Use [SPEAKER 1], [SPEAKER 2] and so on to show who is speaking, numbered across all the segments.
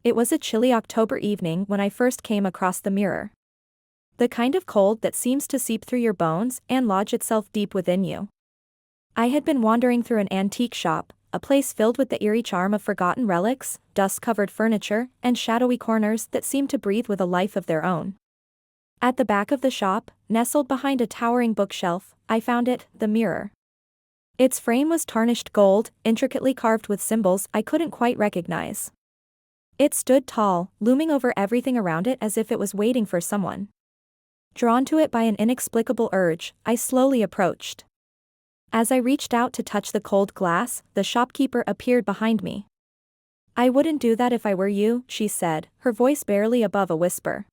[SPEAKER 1] It was a chilly October evening when I first came across the mirror. The kind of cold that seems to seep through your bones and lodge itself deep within you. I had been wandering through an antique shop, a place filled with the eerie charm of forgotten relics, dust-covered furniture, and shadowy corners that seemed to breathe with a life of their own. At the back of the shop, nestled behind a towering bookshelf, I found it, the mirror. Its frame was tarnished gold, intricately carved with symbols I couldn't quite recognize. It stood tall, looming over everything around it as if it was waiting for someone. Drawn to it by an inexplicable urge, I slowly approached. As I reached out to touch the cold glass, the shopkeeper appeared behind me. "I wouldn't do that if I were you," she said, her voice barely above a whisper.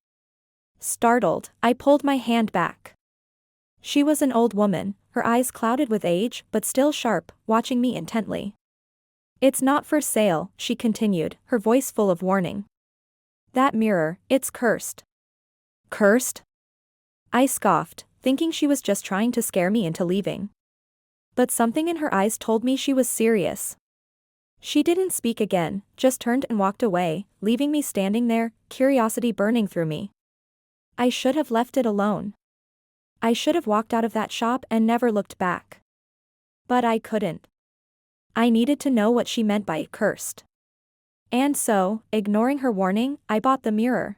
[SPEAKER 1] Startled, I pulled my hand back. She was an old woman, her eyes clouded with age but still sharp, watching me intently. "It's not for sale," she continued, her voice full of warning. "That mirror, it's cursed." "Cursed?" I scoffed, thinking she was just trying to scare me into leaving. But something in her eyes told me she was serious. She didn't speak again, just turned and walked away, leaving me standing there, curiosity burning through me. I should have left it alone. I should have walked out of that shop and never looked back. But I couldn't. I needed to know what she meant by cursed. And so, ignoring her warning, I bought the mirror.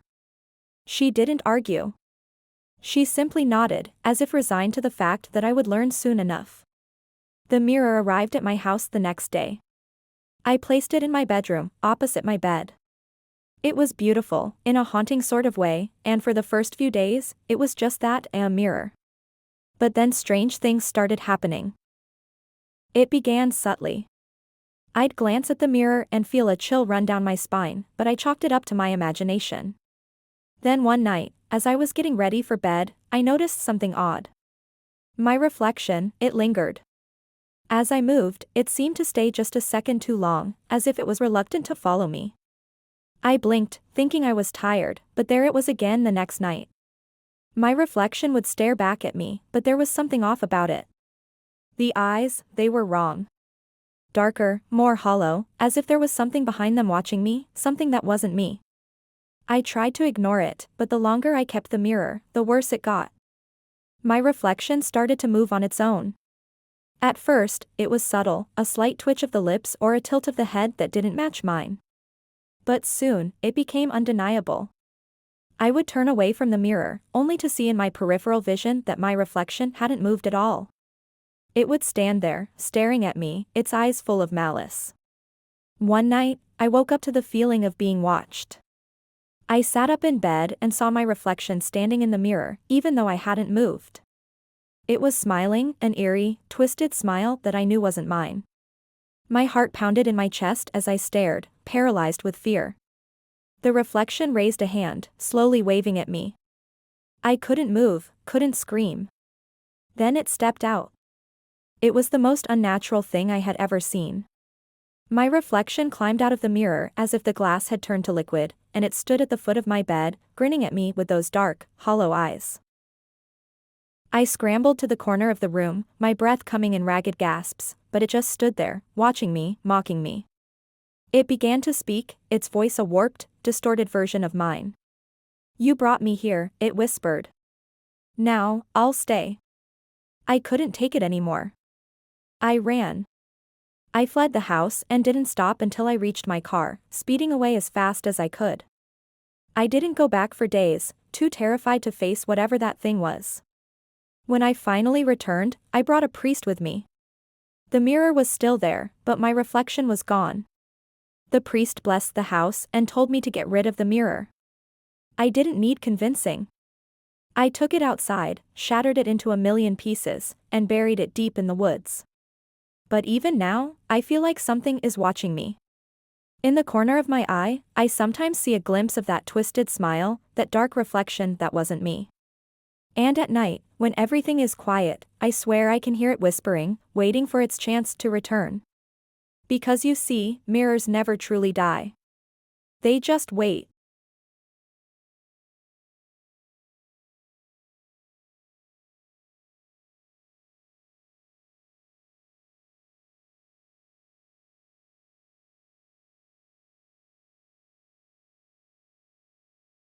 [SPEAKER 1] She didn't argue. She simply nodded, as if resigned to the fact that I would learn soon enough. The mirror arrived at my house the next day. I placed it in my bedroom, opposite my bed. It was beautiful, in a haunting sort of way, and for the first few days, it was just that, a mirror. But then strange things started happening. It began subtly. I'd glance at the mirror and feel a chill run down my spine, but I chalked it up to my imagination. Then one night, as I was getting ready for bed, I noticed something odd. My reflection, it lingered. As I moved, it seemed to stay just a second too long, as if it was reluctant to follow me. I blinked, thinking I was tired, but there it was again the next night. My reflection would stare back at me, but there was something off about it. The eyes, they were wrong. Darker, more hollow, as if there was something behind them watching me, something that wasn't me. I tried to ignore it, but the longer I kept the mirror, the worse it got. My reflection started to move on its own. At first, it was subtle, a slight twitch of the lips or a tilt of the head that didn't match mine. But soon, it became undeniable. I would turn away from the mirror, only to see in my peripheral vision that my reflection hadn't moved at all. It would stand there, staring at me, its eyes full of malice. One night, I woke up to the feeling of being watched. I sat up in bed and saw my reflection standing in the mirror, even though I hadn't moved. It was smiling, an eerie, twisted smile that I knew wasn't mine. My heart pounded in my chest as I stared, paralyzed with fear. The reflection raised a hand, slowly waving at me. I couldn't move, couldn't scream. Then it stepped out. It was the most unnatural thing I had ever seen. My reflection climbed out of the mirror as if the glass had turned to liquid, and it stood at the foot of my bed, grinning at me with those dark, hollow eyes. I scrambled to the corner of the room, my breath coming in ragged gasps, but it just stood there, watching me, mocking me. It began to speak, its voice a warped, distorted version of mine. "You brought me here," it whispered. "Now, I'll stay." I couldn't take it anymore. I ran. I fled the house and didn't stop until I reached my car, speeding away as fast as I could. I didn't go back for days, too terrified to face whatever that thing was. When I finally returned, I brought a priest with me. The mirror was still there, but my reflection was gone. The priest blessed the house and told me to get rid of the mirror. I didn't need convincing. I took it outside, shattered it into a million pieces, and buried it deep in the woods. But even now, I feel like something is watching me. In the corner of my eye, I sometimes see a glimpse of that twisted smile, that dark reflection that wasn't me. And at night, when everything is quiet, I swear I can hear it whispering, waiting for its chance to return. Because you see, mirrors never truly die. They just wait.